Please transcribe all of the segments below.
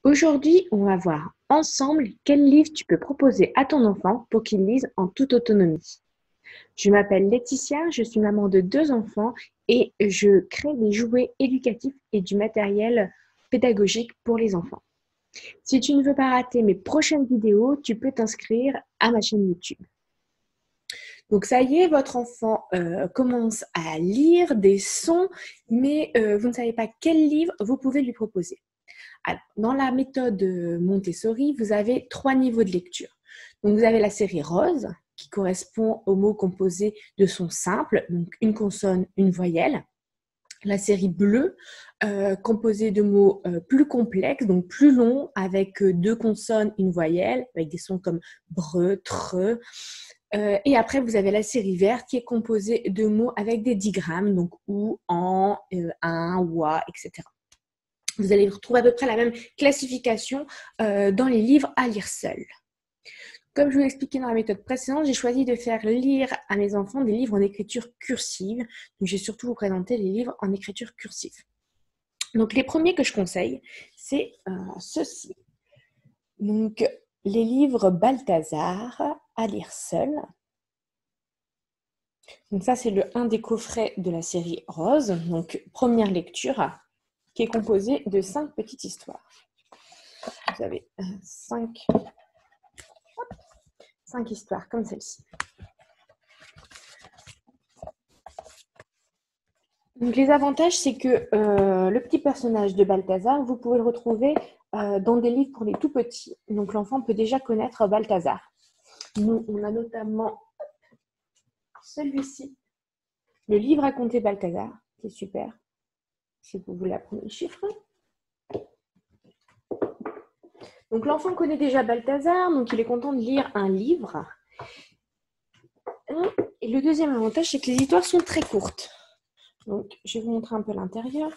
Aujourd'hui, on va voir ensemble quel livre tu peux proposer à ton enfant pour qu'il lise en toute autonomie. Je m'appelle Laetitia, je suis maman de 2 enfants et je crée des jouets éducatifs et du matériel pédagogique pour les enfants. Si tu ne veux pas rater mes prochaines vidéos, tu peux t'inscrire à ma chaîne YouTube. Donc ça y est, votre enfant commence à lire des sons, mais vous ne savez pas quel livre vous pouvez lui proposer. Alors, dans la méthode Montessori, vous avez 3 niveaux de lecture. Donc, vous avez la série rose, qui correspond aux mots composés de sons simples, donc une consonne, une voyelle. La série bleue, composée de mots plus complexes, donc plus longs, avec 2 consonnes, une voyelle, avec des sons comme bre, tre. Et après, vous avez la série verte qui est composée de mots avec des digrammes, donc ou, en, un, wa, etc. Vous allez retrouver à peu près la même classification dans les livres à lire seuls. Comme je vous l'ai expliqué dans la méthode précédente, j'ai choisi de faire lire à mes enfants des livres en écriture cursive. Donc, je vais surtout vous présenter les livres en écriture cursive. Donc, les premiers que je conseille, c'est ceux-ci. Donc, les livres Balthazar à lire seul. Donc, ça, c'est un des coffrets de la série Rose. Donc, première lecture, qui est composée de 5 petites histoires. Vous avez 5 histoires comme celle-ci. Donc, les avantages, c'est que le petit personnage de Balthazar, vous pouvez le retrouver dans des livres pour les tout petits. Donc, l'enfant peut déjà connaître Balthazar. Nous, on a notamment celui-ci, le livre à compter Balthazar, qui est super, si vous voulez apprendre les chiffres. Donc, l'enfant connaît déjà Balthazar, donc il est content de lire un livre. Et le deuxième avantage, c'est que les histoires sont très courtes. Donc, je vais vous montrer un peu l'intérieur.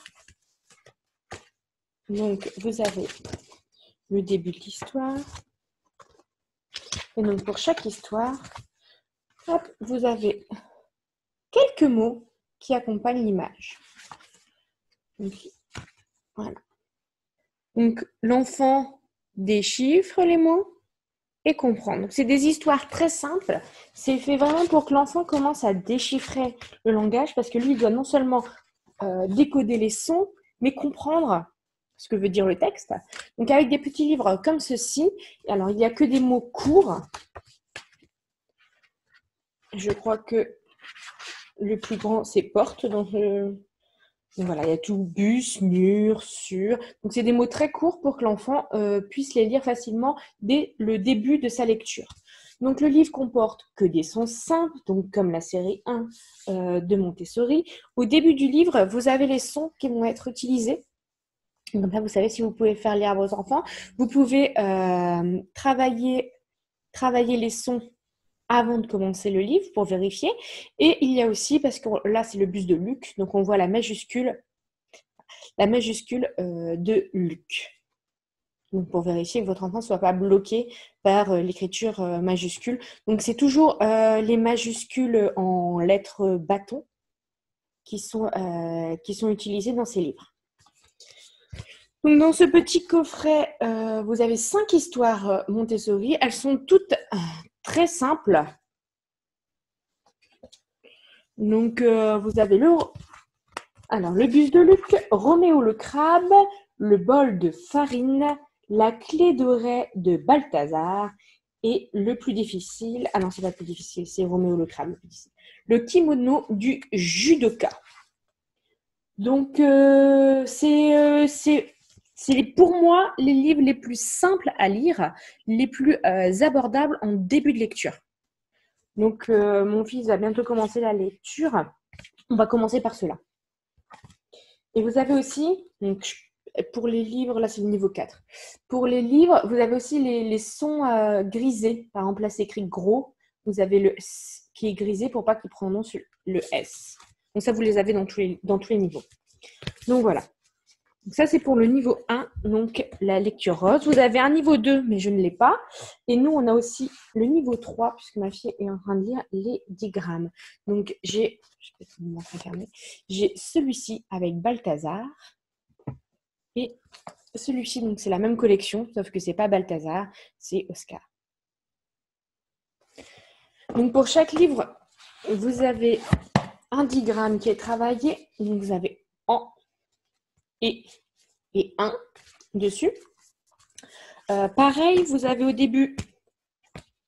Donc, vous avez le début de l'histoire. Et donc, pour chaque histoire, hop, vous avez quelques mots qui accompagnent l'image. Donc, voilà. Donc, l'enfant déchiffre les mots et comprend. Donc, c'est des histoires très simples. C'est fait vraiment pour que l'enfant commence à déchiffrer le langage parce que lui, il doit non seulement décoder les sons, mais comprendre ce que veut dire le texte. Donc, avec des petits livres comme ceci, alors, il n'y a que des mots courts. Je crois que le plus grand, c'est porte. Donc voilà, il y a tout bus, mur, sur. Donc, c'est des mots très courts pour que l'enfant puisse les lire facilement dès le début de sa lecture. Donc, le livre comporte que des sons simples, donc comme la série 1 de Montessori. Au début du livre, vous avez les sons qui vont être utilisés. Donc là, vous savez si vous pouvez faire lire à vos enfants. Vous pouvez travailler les sons avant de commencer le livre pour vérifier. Et il y a aussi, parce que là, c'est le bus de Luc, donc on voit la majuscule de Luc. Donc pour vérifier que votre enfant ne soit pas bloqué par l'écriture majuscule. Donc c'est toujours les majuscules en lettres bâton qui sont utilisées dans ces livres. Donc dans ce petit coffret, vous avez 5 histoires Montessori. Elles sont toutes très simples. Donc vous avez le bus de Luc, Roméo le crabe, le bol de farine, la clé dorée de Balthazar et le plus difficile, ah non, c'est pas le plus difficile, c'est Roméo le crabe, le kimono du judoka. Donc, c'est pour moi les livres les plus simples à lire, les plus abordables en début de lecture. Donc, mon fils va bientôt commencer la lecture. On va commencer par cela. Et vous avez aussi, donc, pour les livres, là c'est le niveau 4. Pour les livres, vous avez aussi les sons grisés. Par exemple, là c'est écrit gros. Vous avez le S qui est grisé pour pas qu'il prononce le S. Donc ça, vous les avez dans tous les niveaux. Donc voilà. Donc ça, c'est pour le niveau 1, donc la lecture rose. Vous avez un niveau 2, mais je ne l'ai pas. Et nous, on a aussi le niveau 3, puisque ma fille est en train de lire les digrammes. Donc, j'ai celui-ci avec Balthazar et celui-ci, donc c'est la même collection, sauf que c'est pas Balthazar, c'est Oscar. Donc pour chaque livre, vous avez un digramme qui est travaillé. Donc vous avez en et un dessus. Pareil, vous avez au début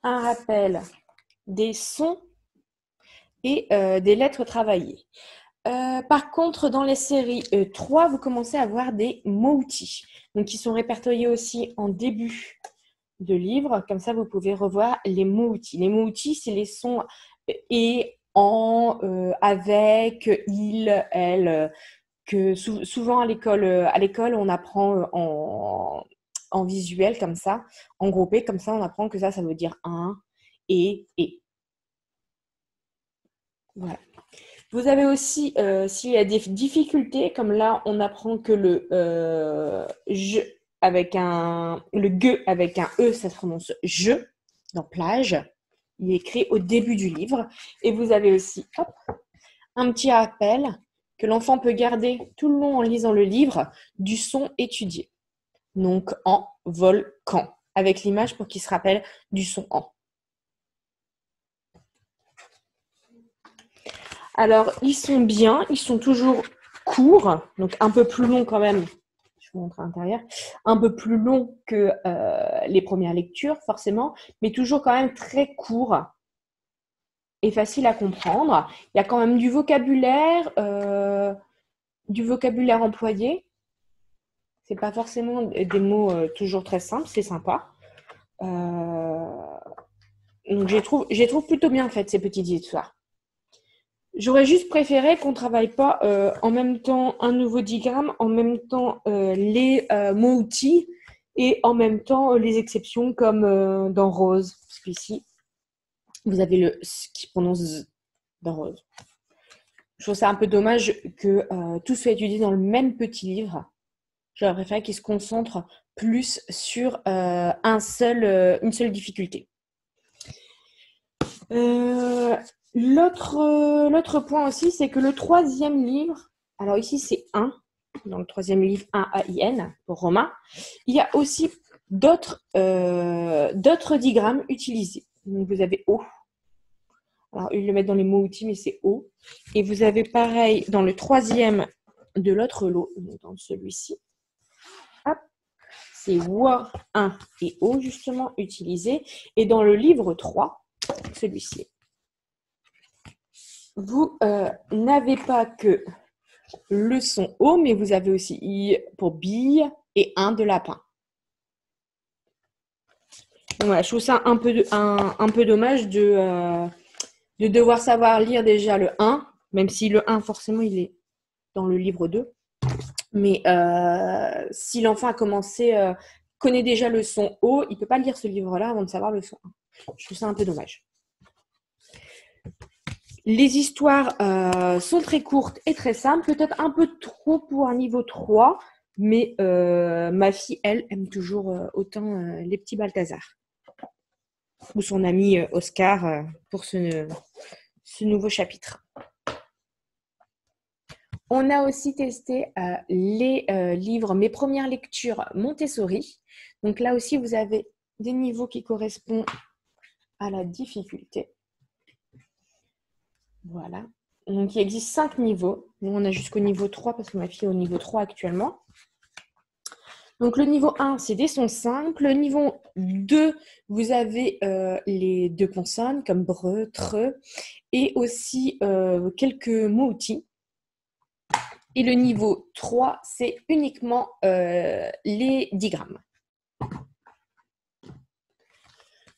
un rappel des sons et des lettres travaillées. Par contre, dans les séries 3, vous commencez à avoir des mots-outils. Donc, qui sont répertoriés aussi en début de livre. Comme ça, vous pouvez revoir les mots-outils. Les mots-outils, c'est les sons et, en, avec, il, elle, que souvent à l'école, on apprend en visuel comme ça, en groupé, comme ça, on apprend que ça veut dire un, et. Voilà. Vous avez aussi, s'il y a des difficultés, comme là, on apprend que le je avec le ge avec un e, ça se prononce je, dans plage. Il est écrit au début du livre. Et vous avez aussi, un petit rappel que l'enfant peut garder tout le long en lisant le livre du son étudié. Donc, en, volcan, avec l'image pour qu'il se rappelle du son en. Alors, ils sont bien, ils sont toujours courts, donc un peu plus longs quand même. Je vous montre à l'intérieur. Un peu plus longs que les premières lectures, forcément, mais toujours quand même très courts et faciles à comprendre. Il y a quand même du vocabulaire employé. C'est pas forcément des mots toujours très simples, c'est sympa. Donc, je les trouve plutôt bien faites, ces petites histoires. J'aurais juste préféré qu'on ne travaille pas en même temps un nouveau diagramme, en même temps les mots-outils et en même temps les exceptions comme dans Rose. Parce qu'ici, vous avez le S qui prononce Z dans Rose. Je trouve ça un peu dommage que tout soit étudié dans le même petit livre. J'aurais préféré qu'il se concentre plus sur une seule difficulté. L'autre point aussi, c'est que le troisième livre, alors ici c'est 1, dans le troisième livre 1 AIN pour Romain, il y a aussi d'autres digrammes utilisés. Donc vous avez O. Alors ils le mettent dans les mots-outils, mais c'est O. Et vous avez pareil dans le troisième de l'autre lot, dans celui-ci. C'est WOR 1 et O justement utilisés. Et dans le livre 3, celui-ci, vous n'avez pas que le son O, mais vous avez aussi I pour bille et 1 de lapin. Donc voilà, je trouve ça un peu dommage de devoir savoir lire déjà le 1, même si le 1, forcément, il est dans le livre 2. Mais si l'enfant a connaît déjà le son O, il ne peut pas lire ce livre-là avant de savoir le son 1. Je trouve ça un peu dommage. Les histoires sont très courtes et très simples, peut-être un peu trop pour un niveau 3, mais ma fille, elle, aime toujours autant les petits Balthazar. Ou son ami Oscar pour ce nouveau chapitre. On a aussi testé les livres Mes premières lectures Montessori. Donc là aussi, vous avez des niveaux qui correspondent à la difficulté. Voilà. Donc, il existe 5 niveaux. Nous, on a jusqu'au niveau 3 parce que ma fille est au niveau 3 actuellement. Donc, le niveau 1, c'est des sons simples. Le niveau 2, vous avez les 2 consonnes comme bre, tre et aussi quelques mots-outils. Et le niveau 3, c'est uniquement les digrammes.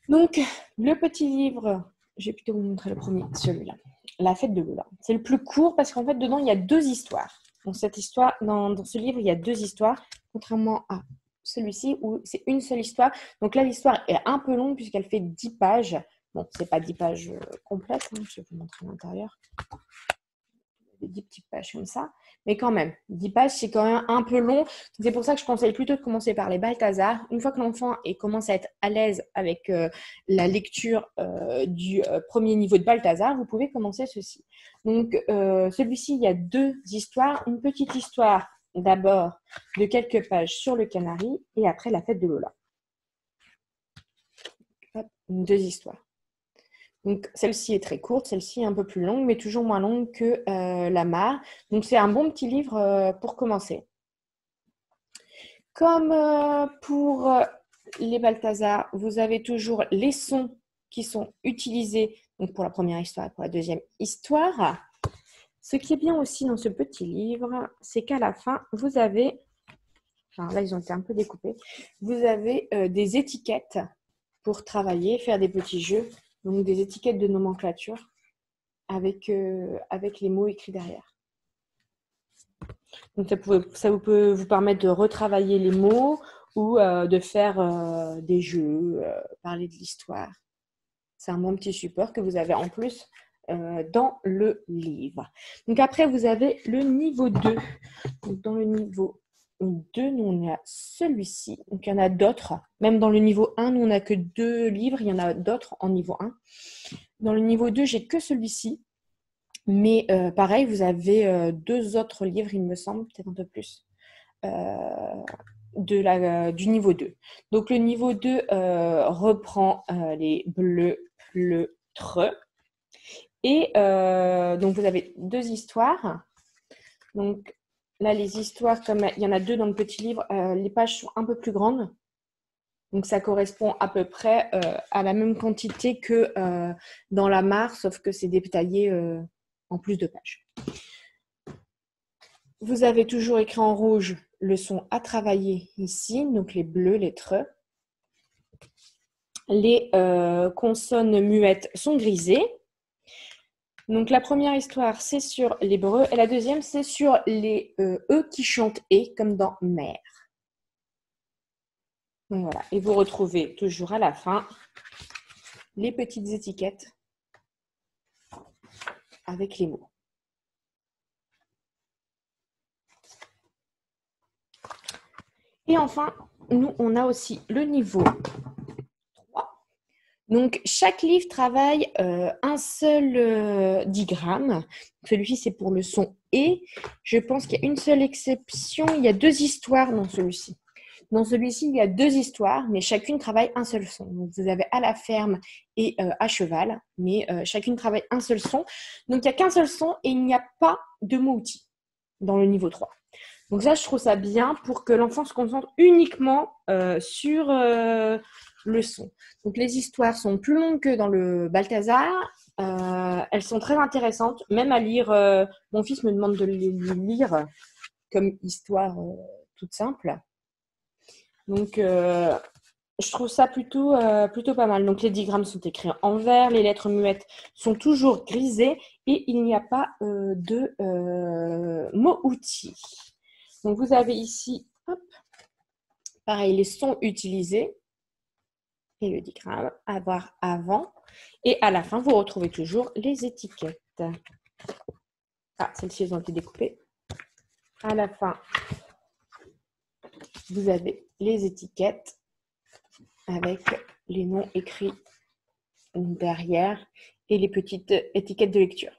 Donc, le petit livre, je vais plutôt vous montrer le premier, celui-là. La fête de Lola. C'est le plus court parce qu'en fait, dedans, il y a 2 histoires. Donc, cette histoire, dans ce livre, il y a 2 histoires, contrairement à celui-ci où c'est une seule histoire. Donc là, l'histoire est un peu longue puisqu'elle fait 10 pages. Bon, ce n'est pas 10 pages complètes, hein, je vais vous montrer à l'intérieur. 10 petites pages comme ça. Mais quand même, 10 pages, c'est quand même un peu long. C'est pour ça que je conseille plutôt de commencer par les Balthazar. Une fois que l'enfant commence à être à l'aise avec la lecture du premier niveau de Balthazar, vous pouvez commencer ceci. Donc, celui-ci, il y a 2 histoires. Une petite histoire d'abord de quelques pages sur le canari et après la fête de Lola. Hop, 2 histoires. Donc, celle-ci est très courte, celle-ci est un peu plus longue, mais toujours moins longue que la mare. Donc, c'est un bon petit livre pour commencer. Comme pour les Balthazar, vous avez toujours les sons qui sont utilisés donc pour la première histoire et pour la deuxième histoire. Ce qui est bien aussi dans ce petit livre, c'est qu'à la fin, vous avez, alors là, ils ont été un peu découpés, vous avez des étiquettes pour travailler, faire des petits jeux, donc des étiquettes de nomenclature avec les mots écrits derrière. Donc, ça peut vous permettre de retravailler les mots ou de faire des jeux, parler de l'histoire. C'est un bon petit support que vous avez en plus dans le livre. Donc, après, vous avez le niveau 2. Donc, dans le niveau 2, nous, on a celui-ci. Donc, il y en a d'autres. Même dans le niveau 1, nous, on n'a que 2 livres. Il y en a d'autres en niveau 1. Dans le niveau 2, j'ai que celui-ci. Mais pareil, vous avez 2 autres livres, il me semble, peut-être un peu plus, du niveau 2. Donc, le niveau 2 reprend les bleus, pleutres. Et donc, vous avez 2 histoires. Donc, là, les histoires, comme il y en a 2 dans le petit livre, les pages sont un peu plus grandes. Donc, ça correspond à peu près à la même quantité que dans la mare, sauf que c'est détaillé en plus de pages. Vous avez toujours écrit en rouge le son à travailler ici, donc les bleus, les treux. Les consonnes muettes sont grisées. Donc la première histoire, c'est sur l'hébreu et la deuxième, c'est sur les E qui chantent et, comme dans mère. Donc voilà, et vous retrouvez toujours à la fin les petites étiquettes avec les mots. Et enfin, nous, on a aussi le niveau 3. Donc, chaque livre travaille un seul digramme. Celui-ci, c'est pour le son « et ». Je pense qu'il y a une seule exception. Il y a 2 histoires dans celui-ci. Dans celui-ci, il y a 2 histoires, mais chacune travaille un seul son. Donc, vous avez à la ferme et à cheval, mais chacune travaille un seul son. Donc, il n'y a qu'un seul son et il n'y a pas de mots-outils dans le niveau 3. Donc ça, je trouve ça bien pour que l'enfant se concentre uniquement sur le son. Donc les histoires sont plus longues que dans le Balthazar. Elles sont très intéressantes, même à lire. Mon fils me demande de les lire comme histoire toute simple. Donc je trouve ça plutôt pas mal. Donc les digrammes sont écrits en vert, les lettres muettes sont toujours grisées et il n'y a pas de mots-outils. Donc, vous avez ici, hop, pareil, les sons utilisés et le digramme à voir avant. Et à la fin, vous retrouvez toujours les étiquettes. Ah, celles-ci, elles ont été découpées. À la fin, vous avez les étiquettes avec les noms écrits derrière et les petites étiquettes de lecture.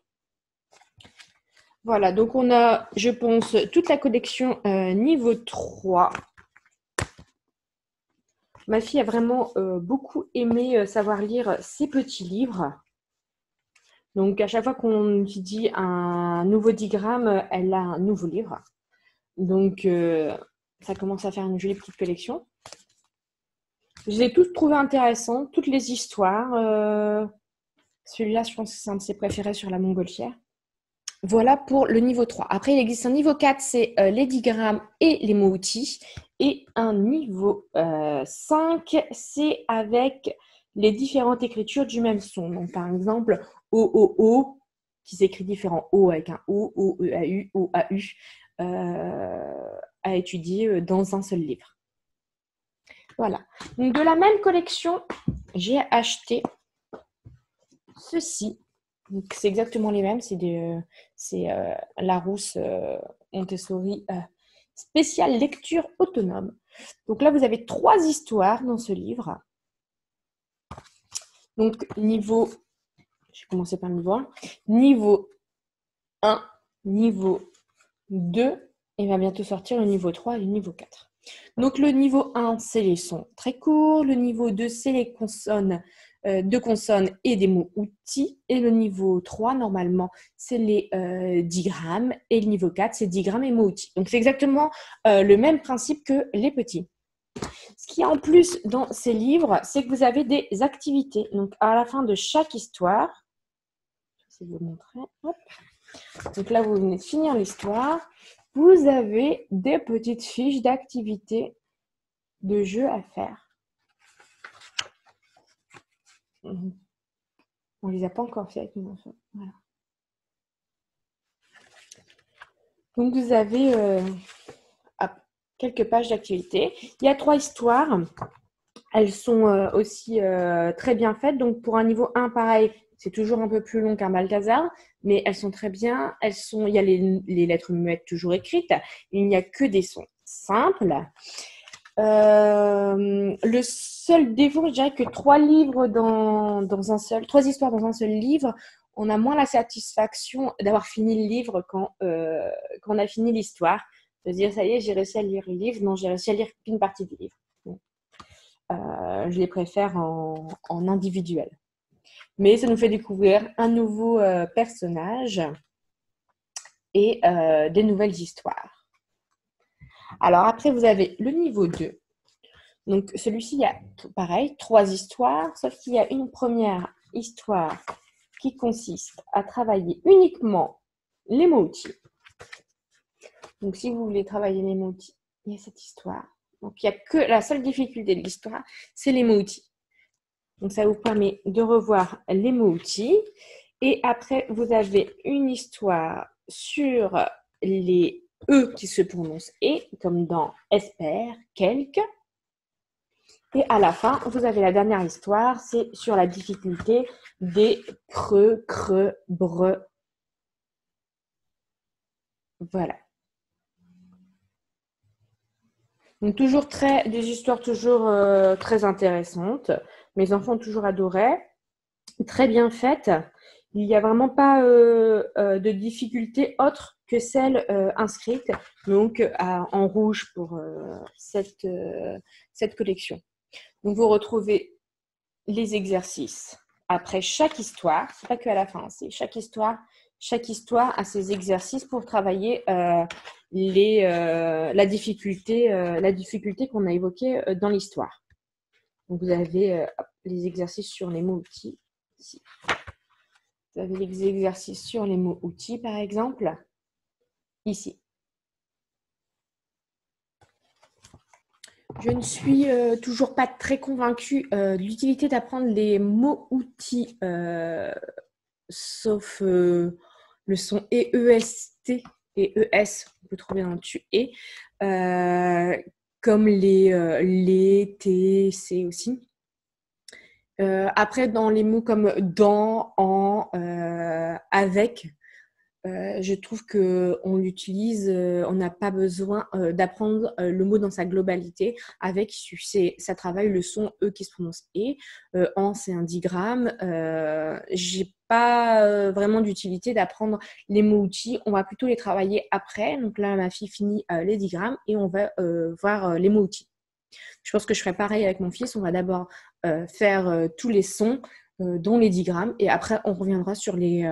Voilà, donc on a, je pense, toute la collection niveau 3. Ma fille a vraiment beaucoup aimé savoir lire ces petits livres. Donc, à chaque fois qu'on dit un nouveau digramme, elle a un nouveau livre. Donc, ça commence à faire une jolie petite collection. Je les ai tous trouvés intéressants, toutes les histoires. Celui-là, je pense que c'est un de ses préférés sur la montgolfière. Voilà pour le niveau 3. Après, il existe un niveau 4, c'est les digrammes et les mots-outils. Et un niveau 5, c'est avec les différentes écritures du même son. Donc, par exemple, O, qui s'écrit différent. O avec un O, E, A, U, O, A, U, à étudier dans un seul livre. Voilà. Donc, de la même collection, j'ai acheté ceci. C'est exactement les mêmes. C'est Larousse Montessori spéciale lecture autonome. Donc là, vous avez 3 histoires dans ce livre. Donc, niveau, je vais commencer par le niveau 1. Niveau 1, niveau 2 Et va bientôt sortir le niveau 3 et le niveau 4. Donc, le niveau 1, c'est les sons très courts. Le niveau 2, c'est les consonnes, deux consonnes et des mots outils. Et le niveau 3, normalement, c'est les digrammes. Et le niveau 4, c'est digrammes et mots outils. Donc, c'est exactement le même principe que les petits. Ce qui est en plus dans ces livres, c'est que vous avez des activités. Donc, à la fin de chaque histoire, je vais essayer de vous montrer. Hop. Donc là, vous venez de finir l'histoire. Vous avez des petites fiches d'activités de jeux à faire. On ne les a pas encore fait avec nos enfants. Voilà. Donc, vous avez quelques pages d'activités. Il y a 3 histoires. Elles sont aussi très bien faites. Donc, pour un niveau 1, pareil, c'est toujours un peu plus long qu'un Balthazar, mais elles sont très bien. Il y a les lettres muettes toujours écrites. Il n'y a que des sons simples. Le seul défaut, je dirais que 3 livres dans un seul, 3 histoires dans un seul livre, on a moins la satisfaction d'avoir fini le livre quand on a fini l'histoire. De se dire, ça y est, j'ai réussi à lire le livre. Non, j'ai réussi à lire qu'une partie du livre. Je les préfère en individuel. Mais ça nous fait découvrir un nouveau personnage et des nouvelles histoires. Alors après, vous avez le niveau 2. Donc celui-ci, il y a pareil, 3 histoires, sauf qu'il y a une première histoire qui consiste à travailler uniquement les mots-outils. Donc si vous voulez travailler les mots-outils, il y a cette histoire. Donc il n'y a que la seule difficulté de l'histoire, c'est les mots-outils. Donc ça vous permet de revoir les mots-outils. Et après, vous avez une histoire sur les E qui se prononcent et, comme dans espère, quelque. Et à la fin, vous avez la dernière histoire, c'est sur la difficulté des creux, bre. Voilà. Donc toujours des histoires toujours très intéressantes. Mes enfants ont toujours adoré. Très bien faites. Il n'y a vraiment pas de difficulté autre que celle inscrite, donc en rouge pour cette collection. Donc vous retrouvez les exercices après chaque histoire. C'est pas que à la fin, c'est chaque histoire. Chaque histoire a ses exercices pour travailler la difficulté qu'on a évoquée dans l'histoire. Donc vous avez les exercices sur les mots-outils ici. Vous avez les exercices sur les mots-outils, par exemple, ici. Je ne suis toujours pas très convaincue de l'utilité d'apprendre les mots-outils, sauf le son EEST et ES, on peut trouver dans le dessus, et comme les T, C aussi. Après, dans les mots comme dans, en, avec, je trouve qu'on l'utilise, on n'a pas besoin d'apprendre le mot dans sa globalité. Avec, ça travaille le son E qui se prononce et. En, c'est un digramme. J'ai pas vraiment d'utilité d'apprendre les mots-outils. On va plutôt les travailler après. Donc là, ma fille finit les digrammes et on va voir les mots-outils. Je pense que je ferai pareil avec mon fils. On va d'abord faire tous les sons, dont les digrammes, et après, on reviendra sur les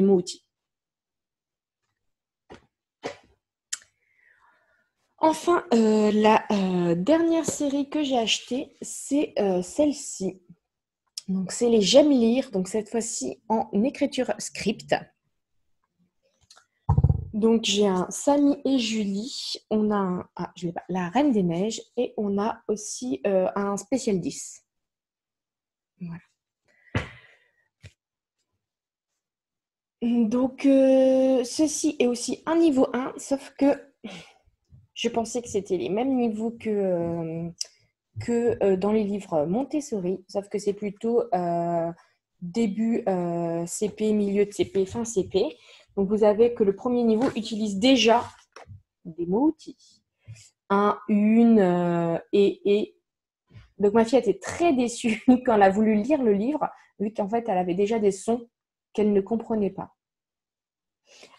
mots-outils. Enfin, la dernière série que j'ai achetée, c'est celle-ci. Donc, c'est les J'aime lire. Donc, cette fois-ci, en écriture script. Donc, j'ai un Samy et Julie. On a la Reine des Neiges. Et on a aussi un spécial 10. Voilà. Donc, ceci est aussi un niveau 1, sauf que je pensais que c'était les mêmes niveaux que dans les livres Montessori, sauf que c'est plutôt début CP, milieu de CP, fin CP. Donc, vous avez que le premier niveau utilise déjà des mots-outils. Un, une, et. Donc, ma fille a été très déçue quand elle a voulu lire le livre, vu qu'en fait, elle avait déjà des sons qu'elle ne comprenait pas.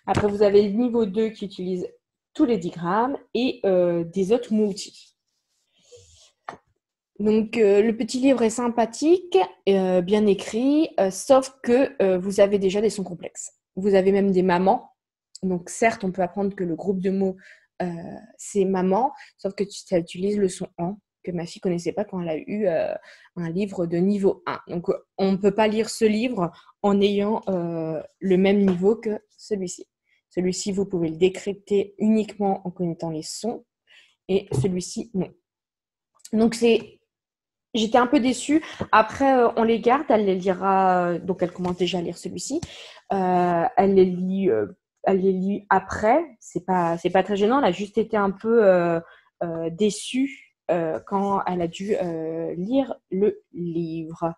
Après, vous avez le niveau 2 qui utilise tous les digrammes et des autres mots-outils. Donc, le petit livre est sympathique, bien écrit, sauf que vous avez déjà des sons complexes. Vous avez même des mamans. Donc, certes, on peut apprendre que le groupe de mots, c'est maman, sauf que ça utilise le son en, que ma fille ne connaissait pas quand elle a eu un livre de niveau 1. Donc, on ne peut pas lire ce livre en ayant le même niveau que celui-ci. Celui-ci, vous pouvez le décrypter uniquement en connaissant les sons, et celui-ci, non. Donc, j'étais un peu déçue. Après, on les garde, elle les lira. Donc, elle commence déjà à lire celui-ci. Elle les lit après. C'est pas très gênant. Elle a juste été un peu déçue quand elle a dû lire le livre.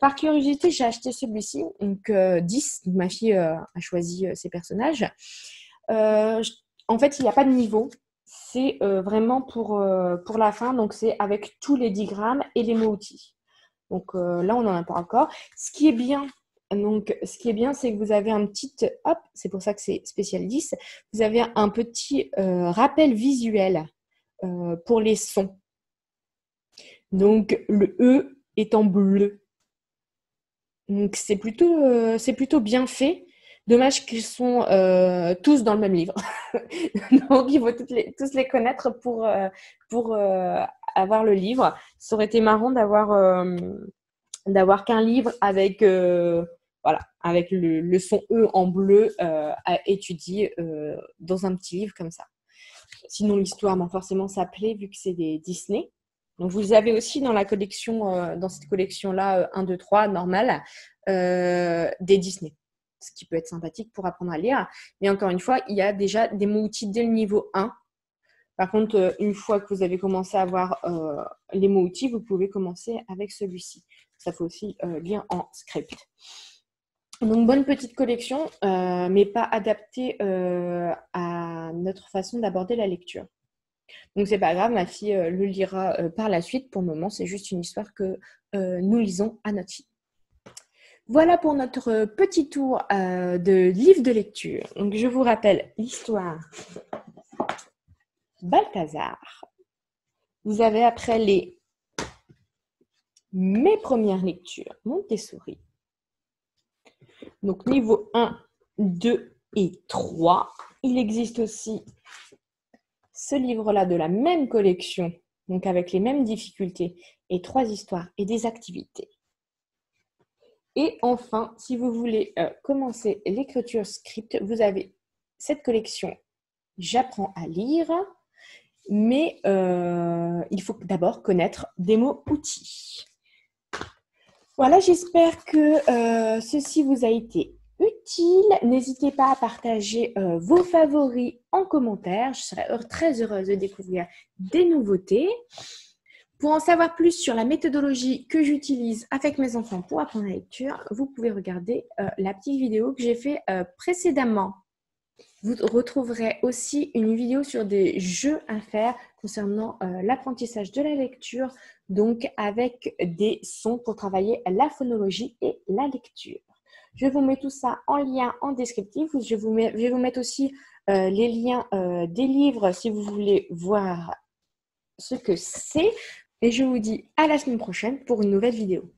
Par curiosité, j'ai acheté celui-ci, donc 10. Ma fille a choisi ses personnages. En fait, il n'y a pas de niveau. C'est vraiment pour la fin, donc c'est avec tous les digrammes et les mots-outils. Donc là, on n'en a pas encore. Ce qui est bien, c'est que vous avez un petit, hop, c'est pour ça que c'est spécial 10, vous avez un petit rappel visuel pour les sons. Donc le E est en bleu. Donc c'est plutôt bien fait. Dommage qu'ils sont tous dans le même livre. Donc il faut tous les connaître pour avoir le livre. Ça aurait été marrant d'avoir qu'un livre avec avec le son E en bleu à étudier dans un petit livre comme ça. Sinon l'histoire, forcément ça plaît vu que c'est des Disney. Donc, vous avez aussi dans la collection, dans cette collection-là, 1, 2, 3, normale, des Disney. Ce qui peut être sympathique pour apprendre à lire. Mais encore une fois, il y a déjà des mots-outils dès le niveau 1. Par contre, une fois que vous avez commencé à avoir les mots-outils, vous pouvez commencer avec celui-ci. Ça faut aussi lire en script. Donc, bonne petite collection, mais pas adaptée à notre façon d'aborder la lecture. Donc, c'est pas grave, ma fille le lira par la suite. Pour le moment, c'est juste une histoire que nous lisons à notre fille. Voilà pour notre petit tour de livre de lecture. Donc, je vous rappelle l'histoire Balthazar. Vous avez après mes premières lectures Montessori. Donc, niveau 1, 2 et 3. Il existe aussi ce livre-là de la même collection, donc avec les mêmes difficultés, et 3 histoires et des activités. Et enfin, si vous voulez commencer l'écriture script, vous avez cette collection J'apprends à lire, mais il faut d'abord connaître des mots-outils. Voilà, j'espère que ceci vous a été utile. N'hésitez pas à partager vos favoris en commentaire. Je serai très heureuse de découvrir des nouveautés. Pour en savoir plus sur la méthodologie que j'utilise avec mes enfants pour apprendre la lecture, vous pouvez regarder la petite vidéo que j'ai faite précédemment. Vous retrouverez aussi une vidéo sur des jeux à faire concernant l'apprentissage de la lecture, donc avec des sons pour travailler la phonologie et la lecture. Je vous mets tout ça en lien en descriptif. Je vais vous mettre aussi les liens des livres si vous voulez voir ce que c'est. Et je vous dis à la semaine prochaine pour une nouvelle vidéo.